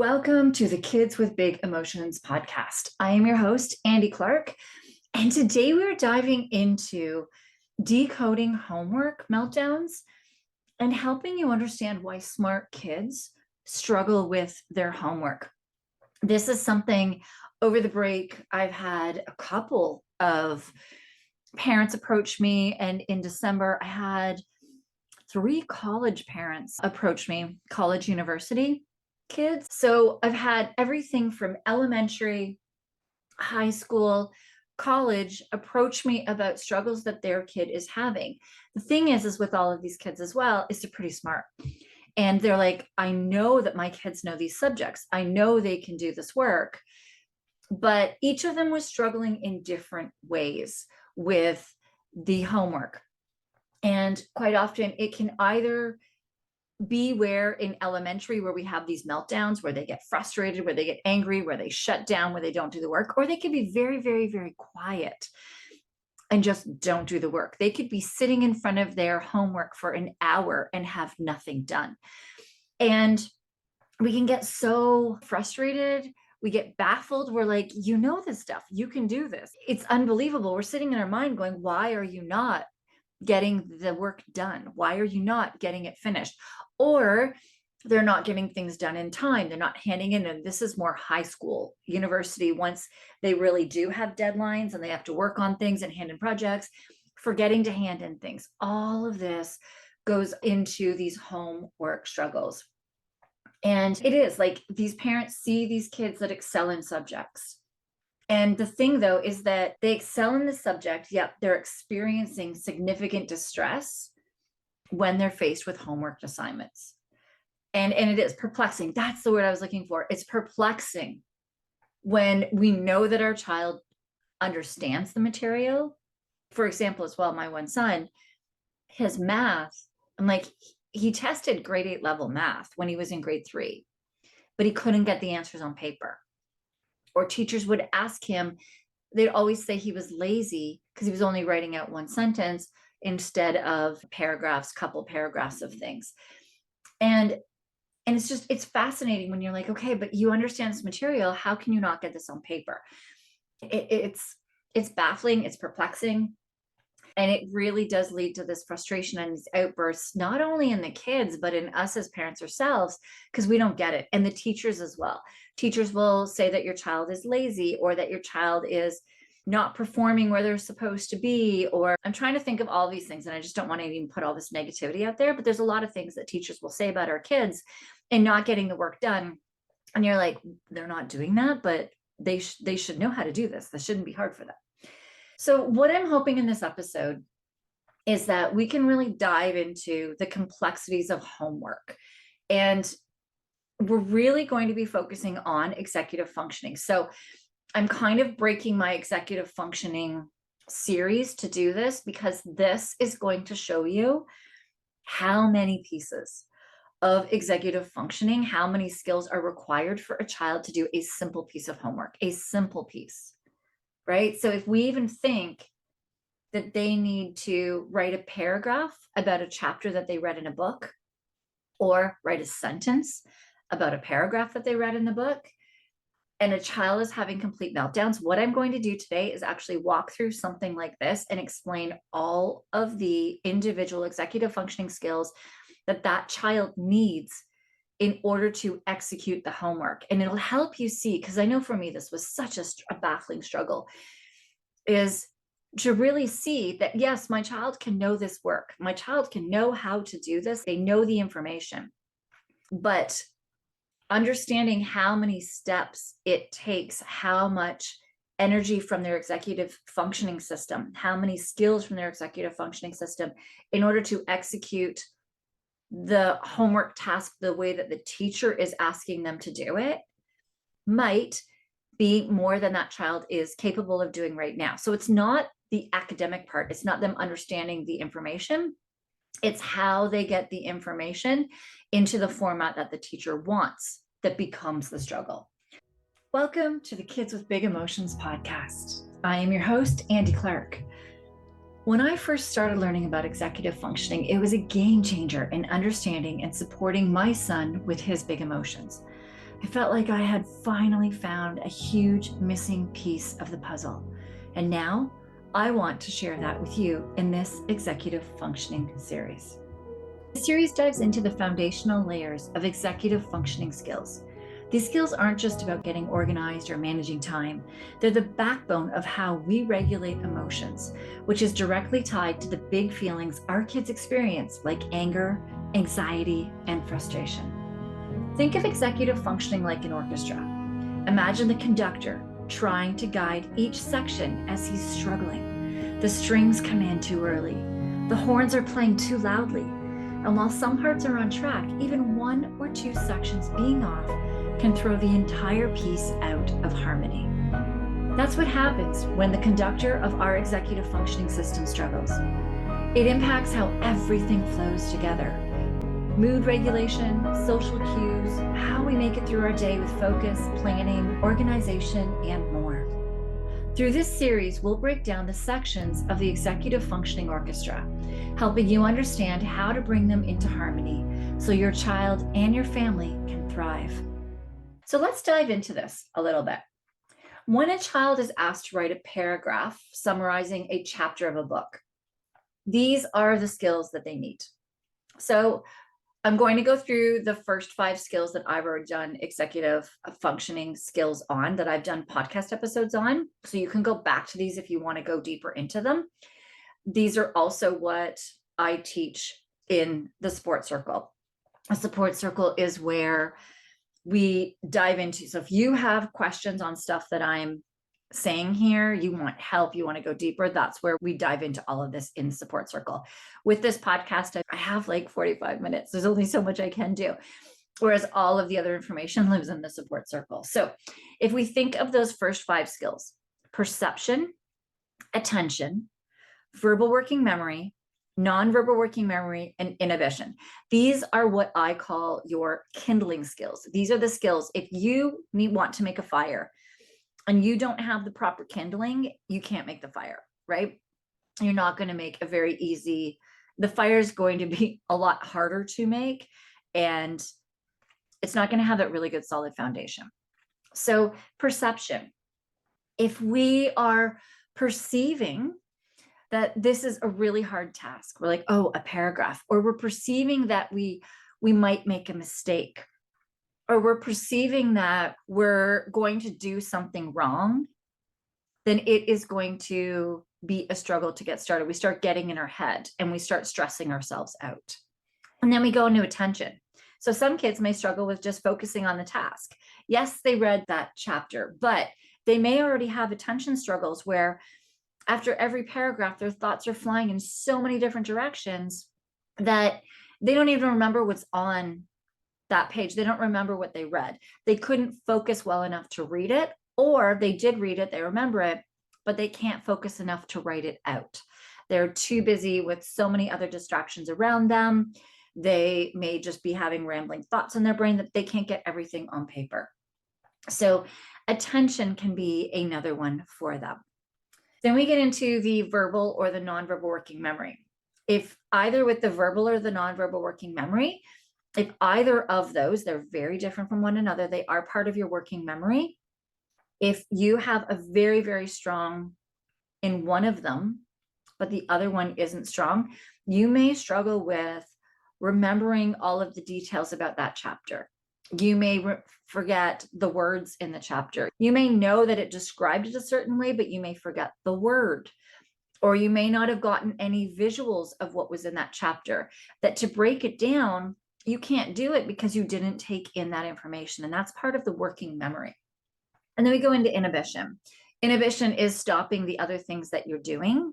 Welcome to the Kids with Big Emotions podcast. I am your host, Andi Clark, and today we're diving into decoding homework meltdowns and helping you understand why smart kids struggle with their homework. This is something over the break, I've had a couple of parents approach me, and in December, I had 3 college parents approach me, college university kids. So I've had everything from elementary, high school, college approach me about struggles that their kid is having. The thing is with all of these kids as well, is they're pretty smart. And they're like, I know that my kids know these subjects. I know they can do this work. But each of them was struggling in different ways with the homework. And quite often it can either be where in elementary, where we have these meltdowns, where they get frustrated, where they get angry, where they shut down, where they don't do the work, or they can be very, very, very quiet and just don't do the work. They could be sitting in front of their homework for an hour and have nothing done. And we can get so frustrated. We get baffled. We're like, you know this stuff. You can do this. It's unbelievable. We're sitting in our mind going, why are you not getting the work done? Why are you not getting it finished? Or they're not getting things done in time. They're not handing in. And this is more high school, university. Once they really do have deadlines and they have to work on things and hand in projects, forgetting to hand in things. All of this goes into these homework struggles. And it is like these parents see these kids that excel in subjects. And the thing, though, is that they excel in the subject, yet they're experiencing significant distress when they're faced with homework assignments. And it is perplexing. That's the word I was looking for. It's perplexing when we know that our child understands the material. For example, as well, my one son, his math, I'm like, he tested grade 8 level math when he was in grade 3, but he couldn't get the answers on paper. Or teachers would ask him, they'd always say he was lazy because he was only writing out one sentence instead of paragraphs, couple paragraphs of things. And it's fascinating when you're like, okay, but you understand this material. How can you not get this on paper? It's baffling. It's perplexing. And it really does lead to this frustration and these outbursts, not only in the kids, but in us as parents ourselves, because we don't get it. And the teachers as well. Teachers will say that your child is lazy or that your child is not performing where they're supposed to be. Or I'm trying to think of all these things, and I just don't want to even put all this negativity out there, but there's a lot of things that teachers will say about our kids and not getting the work done. And you're like, they're not doing that, but they should know how to do this. This shouldn't be hard for them. So what I'm hoping in this episode is that we can really dive into the complexities of homework. And we're really going to be focusing on executive functioning. So I'm kind of breaking my executive functioning series to do this, because this is going to show you how many pieces of executive functioning, how many skills are required for a child to do a simple piece of homework, a simple piece. Right? So if we even think that they need to write a paragraph about a chapter that they read in a book, or write a sentence about a paragraph that they read in the book, and a child is having complete meltdowns, what I'm going to do today is actually walk through something like this and explain all of the individual executive functioning skills that child needs in order to execute the homework. And it'll help you see, because I know for me, this was such a baffling struggle, is to really see that, yes, my child can know this work. My child can know how to do this. They know the information, but understanding how many steps it takes, how much energy from their executive functioning system, how many skills from their executive functioning system in order to execute the homework task the way that the teacher is asking them to do it, might be more than that child is capable of doing right now. So it's not the academic part. It's not them understanding the information. It's how they get the information into the format that the teacher wants that becomes the struggle. Welcome to the Kids with Big Emotions podcast. I am your host, Andi Clark. When I first started learning about executive functioning, it was a game changer in understanding and supporting my son with his big emotions. I felt like I had finally found a huge missing piece of the puzzle. And now I want to share that with you in this executive functioning series. The series dives into the foundational layers of executive functioning skills. These skills aren't just about getting organized or managing time. They're the backbone of how we regulate emotions, which is directly tied to the big feelings our kids experience, like anger, anxiety, and frustration. Think of executive functioning like an orchestra. Imagine the conductor trying to guide each section as he's struggling. The strings come in too early. The horns are playing too loudly. And while some parts are on track, even one or two sections being off can throw the entire piece out of harmony. That's what happens when the conductor of our executive functioning system struggles. It impacts how everything flows together. Mood regulation, social cues, how we make it through our day with focus, planning, organization, and more. Through this series, we'll break down the sections of the executive functioning orchestra, helping you understand how to bring them into harmony so your child and your family can thrive. So let's dive into this a little bit. When a child is asked to write a paragraph summarizing a chapter of a book, these are the skills that they need. So I'm going to go through the first 5 skills that I've already done executive functioning skills on, that I've done podcast episodes on. So you can go back to these if you want to go deeper into them. These are also what I teach in the support circle. A support circle is where we dive into. So if you have questions on stuff that I'm saying here, you want help, you want to go deeper, that's where we dive into all of this in the support circle. With this podcast, I have like 45 minutes. There's only so much I can do. Whereas all of the other information lives in the support circle. So if we think of those first 5 skills, perception, attention, verbal working memory, nonverbal working memory, and inhibition. These are what I call your kindling skills. These are the skills. If you want to make a fire and you don't have the proper kindling, you can't make the fire, right? You're not going to make a very easy, the fire is going to be a lot harder to make, and it's not going to have that really good solid foundation. So perception, if we are perceiving that this is a really hard task, we're like, oh, a paragraph, or we're perceiving that we might make a mistake, or we're perceiving that we're going to do something wrong, then it is going to be a struggle to get started. We start getting in our head and we start stressing ourselves out. And then we go into attention. So some kids may struggle with just focusing on the task. Yes, they read that chapter, but they may already have attention struggles where after every paragraph, their thoughts are flying in so many different directions that they don't even remember what's on that page. They don't remember what they read. They couldn't focus well enough to read it, or they did read it, they remember it, but they can't focus enough to write it out. They're too busy with so many other distractions around them. They may just be having rambling thoughts in their brain that they can't get everything on paper. So attention can be another one for them. Then we get into the verbal or the nonverbal working memory. If either with the verbal or the nonverbal working memory, if either of those, they're very different from one another, they are part of your working memory. If you have a very, very strong in one of them, but the other one isn't strong, you may struggle with remembering all of the details about that chapter. You may forget the words in the chapter. You may know that it described it a certain way, but you may forget the word. Or you may not have gotten any visuals of what was in that chapter. That to break it down, you can't do it because you didn't take in that information. And that's part of the working memory. And then we go into inhibition. Inhibition is stopping the other things that you're doing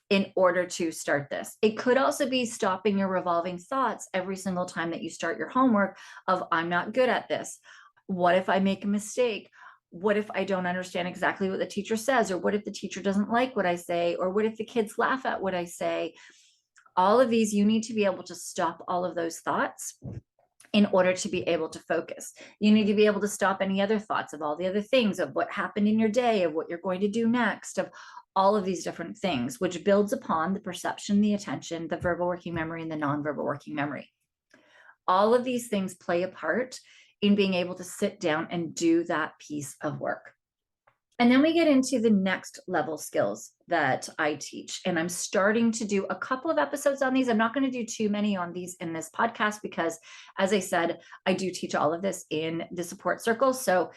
in order to start this. It could also be stopping your revolving thoughts every single time that you start your homework of, I'm not good at this. What if I make a mistake? What if I don't understand exactly what the teacher says? Or what if the teacher doesn't like what I say? Or what if the kids laugh at what I say? All of these, you need to be able to stop all of those thoughts in order to be able to focus. You need to be able to stop any other thoughts of all the other things, of what happened in your day, of what you're going to do next, of all of these different things, which builds upon the perception, the attention, the verbal working memory, and the nonverbal working memory. All of these things play a part in being able to sit down and do that piece of work. And then we get into the next level skills that I teach. And I'm starting to do a couple of episodes on these. I'm not going to do too many on these in this podcast because, as I said, I do teach all of this in the support circle. So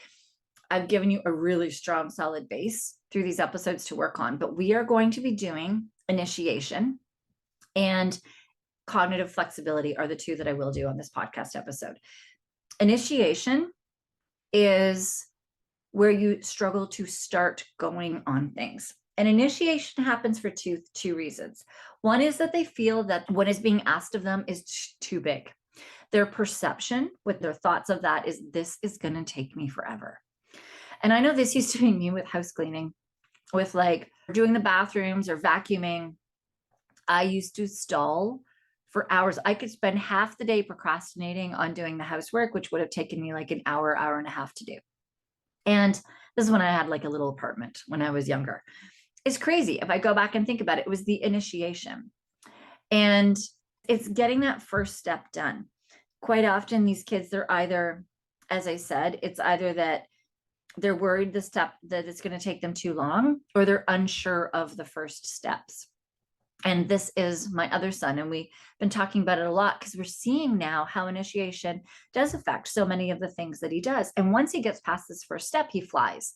I've given you a really strong, solid base through these episodes to work on. But we are going to be doing initiation and cognitive flexibility are the two that I will do on this podcast episode. Initiation is where you struggle to start going on things. And initiation happens for two reasons. One is that they feel that what is being asked of them is too big. Their perception with their thoughts of that is, this is going to take me forever. And I know this used to be me with house cleaning, with like doing the bathrooms or vacuuming. I used to stall for hours. I could spend half the day procrastinating on doing the housework, which would have taken me like an hour, hour and a half to do. And this is when I had like a little apartment when I was younger. It's crazy. If I go back and think about it, it was the initiation. And it's getting that first step done. Quite often these kids, they're either, as I said, it's either that they're worried that it's going to take them too long, or they're unsure of the first steps. And this is my other son. And we've been talking about it a lot because we're seeing now how initiation does affect so many of the things that he does. And once he gets past this first step, he flies.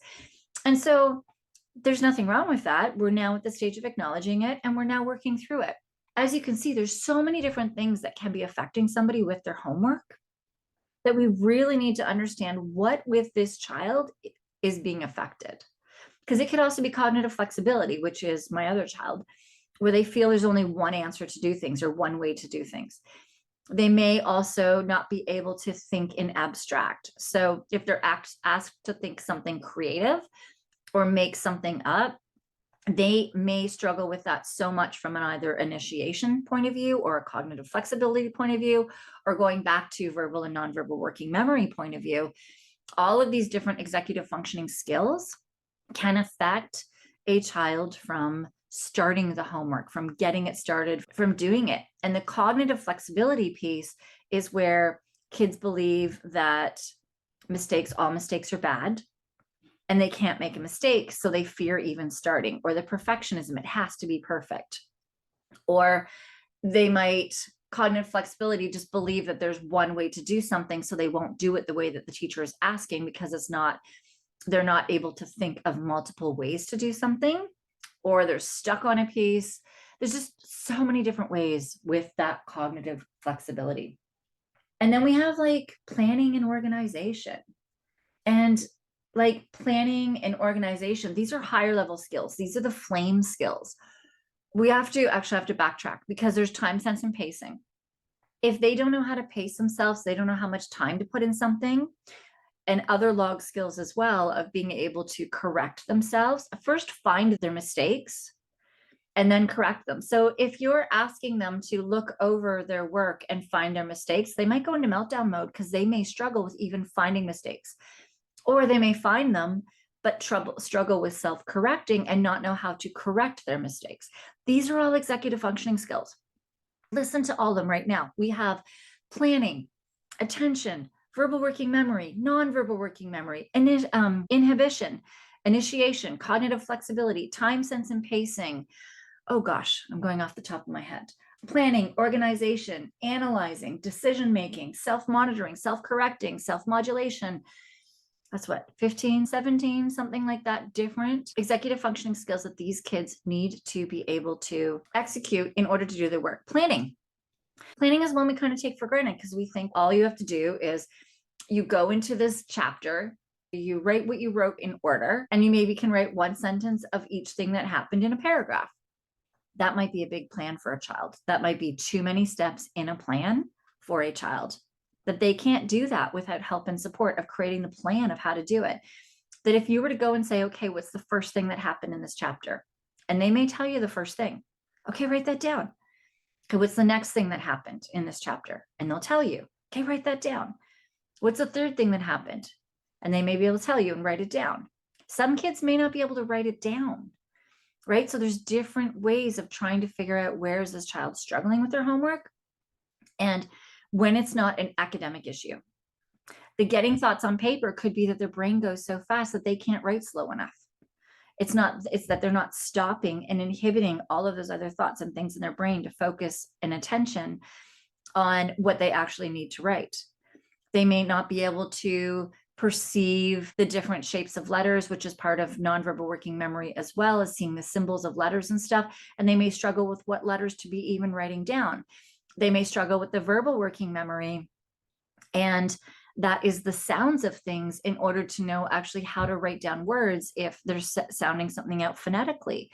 And so there's nothing wrong with that. We're now at the stage of acknowledging it, and we're now working through it. As you can see, there's so many different things that can be affecting somebody with their homework that we really need to understand what with this child is being affected. Because it could also be cognitive flexibility, which is my other child, where they feel there's only one answer to do things or one way to do things. They may also not be able to think in abstract. So if they're asked to think something creative or make something up, they may struggle with that so much from an either initiation point of view or a cognitive flexibility point of view, or going back to verbal and nonverbal working memory point of view. All of these different executive functioning skills can affect a child from starting the homework, from getting it started, from doing it. And the cognitive flexibility piece is where kids believe that all mistakes are bad and they can't make a mistake. So they fear even starting, or the perfectionism, it has to be perfect. Or they might cognitive flexibility just believe that there's one way to do something. So they won't do it the way that the teacher is asking because they're not able to think of multiple ways to do something, or they're stuck on a piece. There's just so many different ways with that cognitive flexibility. And then we have like planning and organization. And like planning and organization, these are higher level skills. These are the flame skills. We actually have to backtrack because there's time, sense, and pacing. If they don't know how to pace themselves, they don't know how much time to put in something, and other log skills as well of being able to correct themselves. First, find their mistakes and then correct them. So if you're asking them to look over their work and find their mistakes, they might go into meltdown mode because they may struggle with even finding mistakes, or they may find them but struggle with self-correcting and not know how to correct their mistakes. These are all executive functioning skills. Listen to all of them right now. We have planning, attention, verbal working memory, nonverbal working memory, inhibition, initiation, cognitive flexibility, time, sense, and pacing. Oh gosh, I'm going off the top of my head. Planning, organization, analyzing, decision-making, self-monitoring, self-correcting, self-modulation. That's what, 15, 17, something like that, different executive functioning skills that these kids need to be able to execute in order to do their work. Planning is one we kind of take for granted because we think all you have to do is you go into this chapter, you write what you wrote in order, and you maybe can write one sentence of each thing that happened in a paragraph. That might be a big plan for a child. That might be too many steps in a plan for a child, that they can't do that without help and support of creating the plan of how to do it. That if you were to go and say, okay, what's the first thing that happened in this chapter? And they may tell you the first thing. Okay, write that down. Okay, what's the next thing that happened in this chapter? And they'll tell you, okay, write that down. What's the third thing that happened? And they may be able to tell you and write it down. Some kids may not be able to write it down, right? So there's different ways of trying to figure out where is this child struggling with their homework and when it's not an academic issue. The getting thoughts on paper could be that their brain goes so fast that they can't write slow enough. It's that they're not stopping and inhibiting all of those other thoughts and things in their brain to focus and attention on what they actually need to write. They may not be able to perceive the different shapes of letters, which is part of nonverbal working memory, as well as seeing the symbols of letters and stuff. And they may struggle with what letters to be even writing down. They may struggle with the verbal working memory, and that is the sounds of things in order to know actually how to write down words if they're sounding something out phonetically.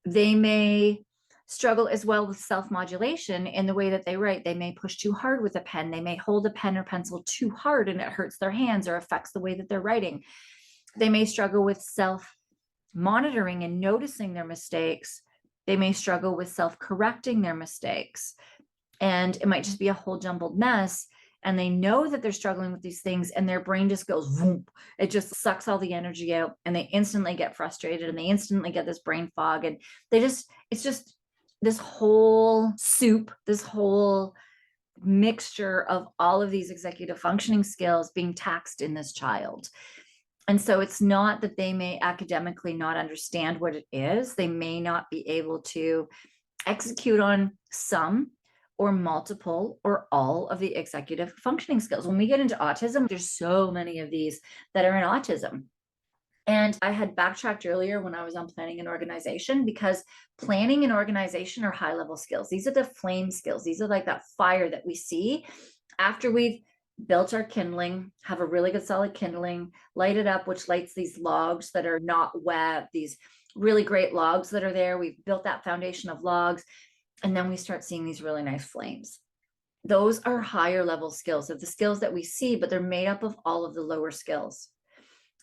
They may struggle as well with self-modulation in the way that they write. They may push too hard with a pen. They may hold a pen or pencil too hard and it hurts their hands or affects the way that they're writing. They may struggle with self-monitoring and noticing their mistakes. They may struggle with self-correcting their mistakes. And it might just be a whole jumbled mess. And they know that they're struggling with these things and their brain just goes, vroom. It just sucks all the energy out and they instantly get frustrated and they instantly get this brain fog. And it's just this whole soup, this whole mixture of all of these executive functioning skills being taxed in this child. And so it's not that they may academically not understand what it is. They may not be able to execute on some or multiple or all of the executive functioning skills. When we get into autism, there's so many of these that are in autism. And I had backtracked earlier when I was on planning and organization, because planning and organization are high level skills. These are the flame skills. These are like that fire that we see after we've built our kindling, have a really good solid kindling, light it up, which lights these logs that are not wet, these really great logs that are there. We've built that foundation of logs. And then we start seeing these really nice flames. Those are higher level skills. They're the skills that we see, but they're made up of all of the lower skills.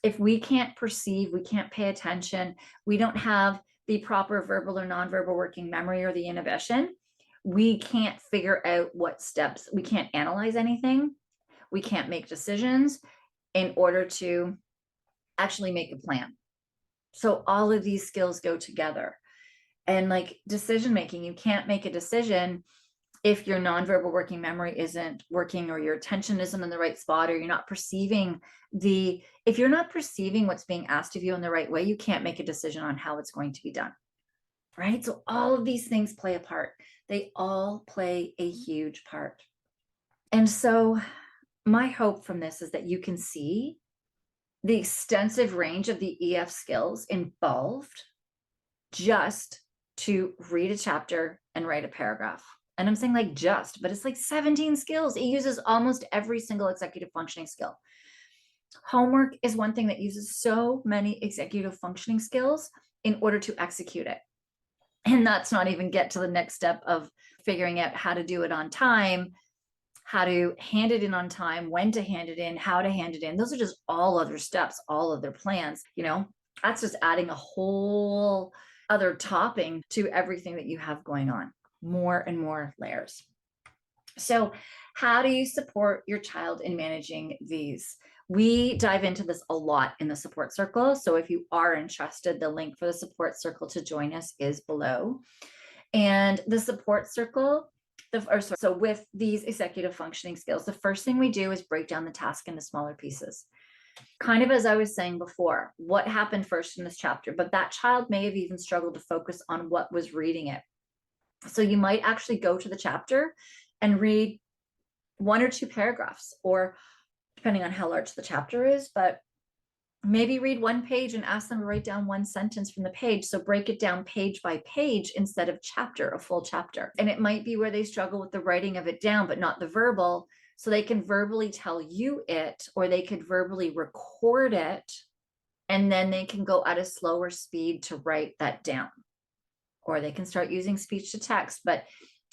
If we can't perceive, we can't pay attention, we don't have the proper verbal or nonverbal working memory or the inhibition, we can't figure out what steps, we can't analyze anything, we can't make decisions in order to actually make a plan. So all of these skills go together. And like decision making, you can't make a decision if your nonverbal working memory isn't working or your attention isn't in the right spot, or you're not perceiving if you're not perceiving what's being asked of you in the right way, you can't make a decision on how it's going to be done. Right? So all of these things play a part. They all play a huge part. And so my hope from this is that you can see the extensive range of the EF skills involved just to read a chapter and write a paragraph. And I'm saying like just, but it's like 17 skills. It uses almost every single executive functioning skill. Homework is one thing that uses so many executive functioning skills in order to execute it. And that's not even get to the next step of figuring out how to do it on time, how to hand it in on time, when to hand it in, how to hand it in. Those are just all other steps, all other plans. That's just adding a whole other topping to everything that you have going on, more and more layers. So how do you support your child in managing these? We dive into this a lot in the support circle. So if you are interested, the link for the support circle to join us is below. And the support circle, so with these executive functioning skills, the first thing we do is break down the task into smaller pieces. Kind of as I was saying before, what happened first in this chapter, but that child may have even struggled to focus on what was reading it. So you might actually go to the chapter and read 1 or 2 paragraphs, or depending on how large the chapter is, but maybe read 1 page and ask them to write down 1 sentence from the page. So break it down page by page instead of chapter, a full chapter. And it might be where they struggle with the writing of it down, but not the verbal. So they can verbally tell you it, or they could verbally record it, and then they can go at a slower speed to write that down. Or they can start using speech to text, but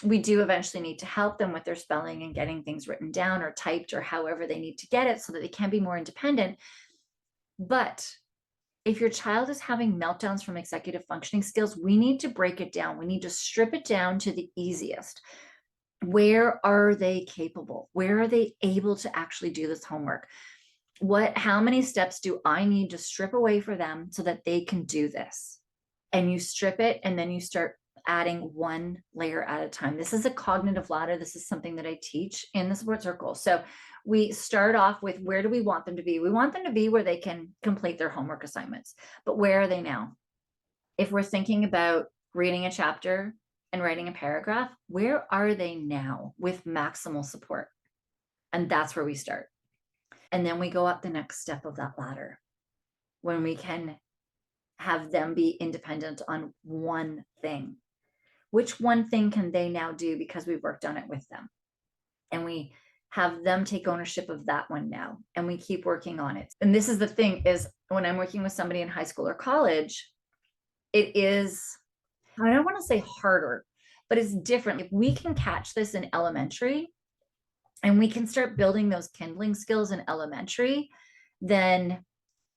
we do eventually need to help them with their spelling and getting things written down or typed or however they need to get it so that they can be more independent. But if your child is having meltdowns from executive functioning skills, we need to break it down. We need to strip it down to the easiest. Where are they capable? Where are they able to actually do this homework? How many steps do I need to strip away for them so that they can do this? And you strip it, and then you start adding 1 layer at a time. This is a cognitive ladder. This is something that I teach in the support circle. So We start off with, where do we want them to be? We want them to be where they can complete their homework assignments, but where are they now? If we're thinking about reading a chapter and writing a paragraph, where are they now with maximal support? And that's where we start. And then we go up the next step of that ladder when we can have them be independent on one thing. Which one thing can they now do because we've worked on it with them? And we have them take ownership of that one now, and we keep working on it. And this is the thing, is when I'm working with somebody in high school or college, it is, I don't want to say harder, but it's different. If we can catch this in elementary and we can start building those kindling skills in elementary, then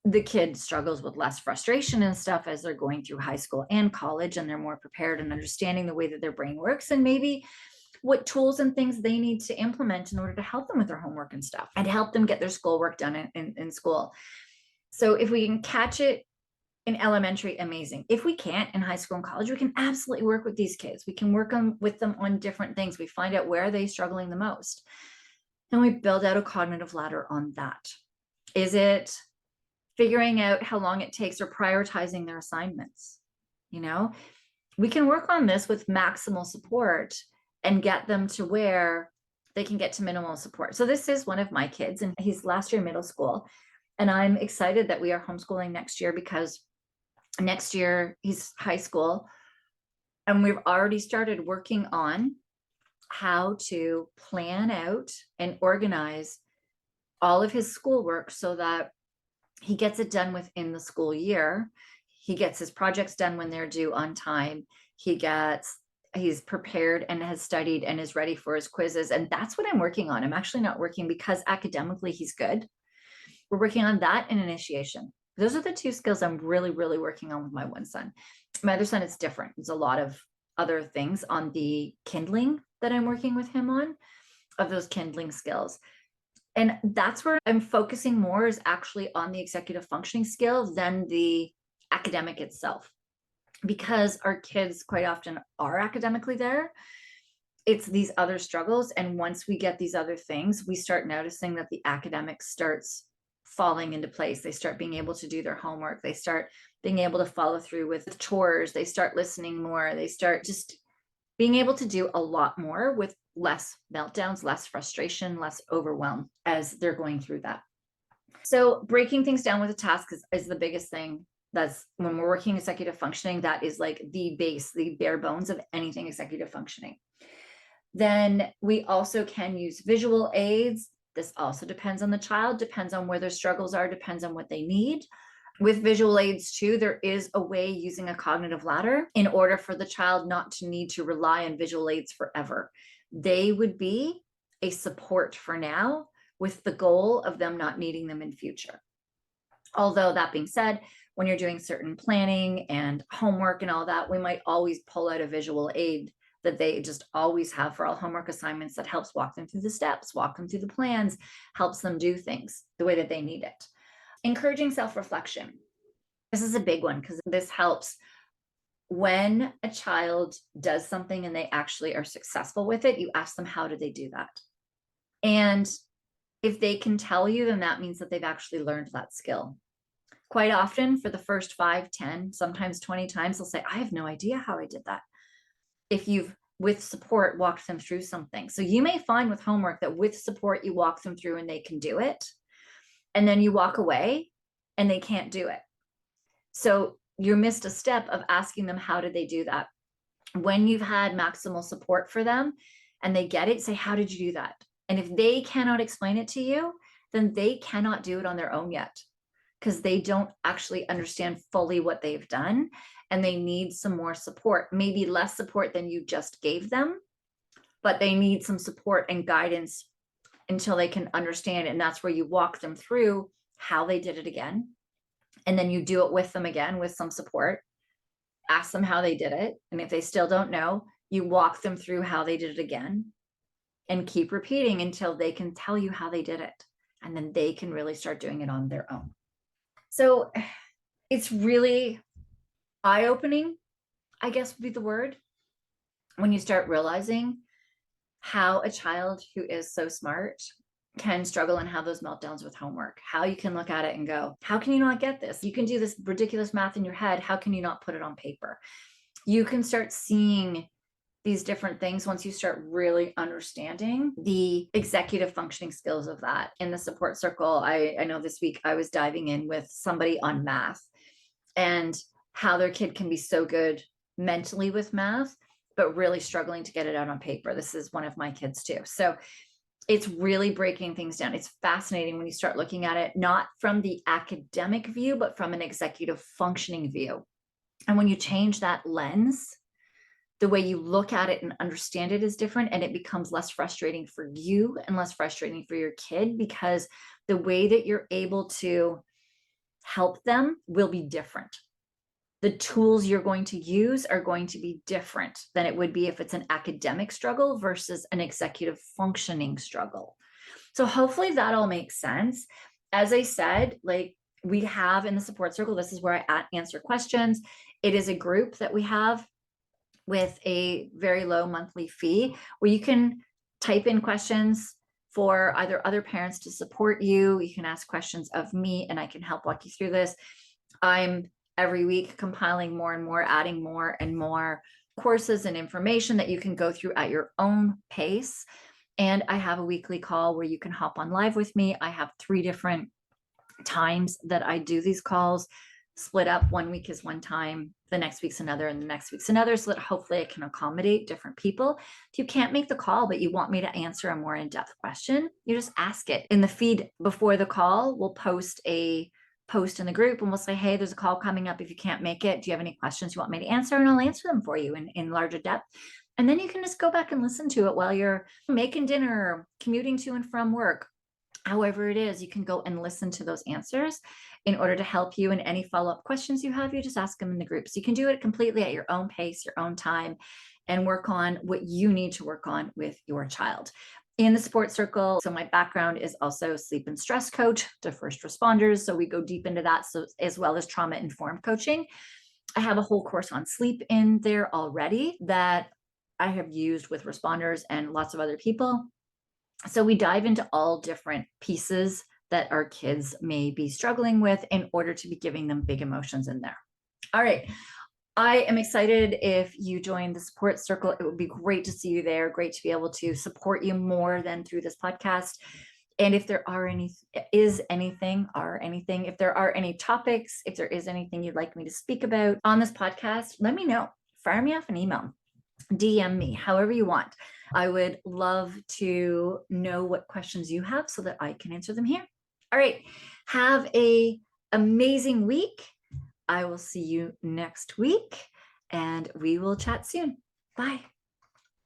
the kid struggles with less frustration and stuff as they're going through high school and college, and they're more prepared and understanding the way that their brain works, and maybe what tools and things they need to implement in order to help them with their homework and stuff, and help them get their schoolwork done in school. So if we can catch it in elementary, amazing. If we can't in high school and college, we can absolutely work with these kids. We can work with them on different things. We find out where are they struggling the most, and we build out a cognitive ladder on that. Is it figuring out how long it takes or prioritizing their assignments? We can work on this with maximal support and get them to where they can get to minimal support. So this is one of my kids, and he's last year middle school. And I'm excited that we are homeschooling next year, because next year he's high school. And we've already started working on how to plan out and organize all of his schoolwork so that he gets it done within the school year. He gets his projects done when they're due on time. He's prepared and has studied and is ready for his quizzes. And that's what I'm working on. I'm actually not working because academically he's good. We're working on that and initiation. Those are the two skills I'm really, really working on with my one son. My other son, it's different. There's a lot of other things on the kindling that I'm working with him on, of those kindling skills. And that's where I'm focusing more, is actually on the executive functioning skill than the academic itself, because our kids quite often are academically there. It's these other struggles. And once we get these other things, we start noticing that the academic starts falling into place. They start being able to do their homework. They start being able to follow through with chores. They start listening more. They start just being able to do a lot more with less meltdowns, less frustration, less overwhelm as they're going through that. So breaking things down with a task is the biggest thing. That's when we're working executive functioning, that is like the base, the bare bones of anything executive functioning. Then we also can use visual aids. This also depends on the child, depends on where their struggles are, depends on what they need. With visual aids too, there is a way using a cognitive ladder in order for the child not to need to rely on visual aids forever. They would be a support for now, with the goal of them not needing them in future. Although that being said, when you're doing certain planning and homework and all that, we might always pull out a visual aid that they just always have for all homework assignments, that helps walk them through the steps, walk them through the plans, helps them do things the way that they need it. Encouraging self-reflection. This is a big one, because this helps when a child does something and they actually are successful with it. You ask them, how did they do that? And if they can tell you, then that means that they've actually learned that skill. Quite often, for the first 5, 10, sometimes 20 times, they'll say, I have no idea how I did that. If you've, with support, walked them through something. So you may find with homework that with support, you walk them through and they can do it. And then you walk away and they can't do it. So you missed a step of asking them, how did they do that? When you've had maximal support for them and they get it, say, how did you do that? And if they cannot explain it to you, then they cannot do it on their own yet, because they don't actually understand fully what they've done, and they need some more support, maybe less support than you just gave them, but they need some support and guidance until they can understand it. And that's where you walk them through how they did it again. And then you do it with them again with some support, ask them how they did it. And if they still don't know, you walk them through how they did it again, and keep repeating until they can tell you how they did it. And then they can really start doing it on their own. So it's really eye-opening, I guess would be the word, when you start realizing how a child who is so smart can struggle and have those meltdowns with homework. How you can look at it and go, how can you not get this? You can do this ridiculous math in your head. How can you not put it on paper? You can start seeing these different things once you start really understanding the executive functioning skills of that. In the support circle, I know this week I was diving in with somebody on math and how their kid can be so good mentally with math, but really struggling to get it out on paper. This is one of my kids too. So it's really breaking things down. It's fascinating when you start looking at it, not from the academic view, but from an executive functioning view. And when you change that lens, the way you look at it and understand it is different, and it becomes less frustrating for you and less frustrating for your kid, because the way that you're able to help them will be different. The tools you're going to use are going to be different than it would be if it's an academic struggle versus an executive functioning struggle. So hopefully that all makes sense. As I said, like we have in the support circle, this is where I answer questions. It is a group that we have with a very low monthly fee where you can type in questions for either other parents to support you. You can ask questions of me and I can help walk you through this. I'm every week compiling more and more, adding more and more courses and information that you can go through at your own pace. And I have a weekly call where you can hop on live with me. I have 3 different times that I do these calls, split up. One week is one time, the next week's another, and the next week's another, so that hopefully I can accommodate different people. If you can't make the call, but you want me to answer a more in-depth question, you just ask it. In the feed before the call, we'll post a post in the group and we'll say, hey, there's a call coming up. If you can't make it, do you have any questions you want me to answer? And I'll answer them for you in larger depth. And then you can just go back and listen to it while you're making dinner, commuting to and from work. However it is, you can go and listen to those answers in order to help you. And any follow-up questions you have, you just ask them in the group. So you can do it completely at your own pace, your own time, and work on what you need to work on with your child. In the support circle, so my background is also sleep and stress coach to first responders. So we go deep into that, so as well as trauma-informed coaching. I have a whole course on sleep in there already that I have used with responders and lots of other people. So we dive into all different pieces that our kids may be struggling with in order to be giving them big emotions in there. All right. I am excited if you join the support circle. It would be great to see you there. Great to be able to support you more than through this podcast. And if there are anything, if there are any topics, if there is anything you'd like me to speak about on this podcast, let me know. Fire me off an email, DM me, however you want. I would love to know what questions you have so that I can answer them here. All right. Have an amazing week. I will see you next week and we will chat soon. Bye.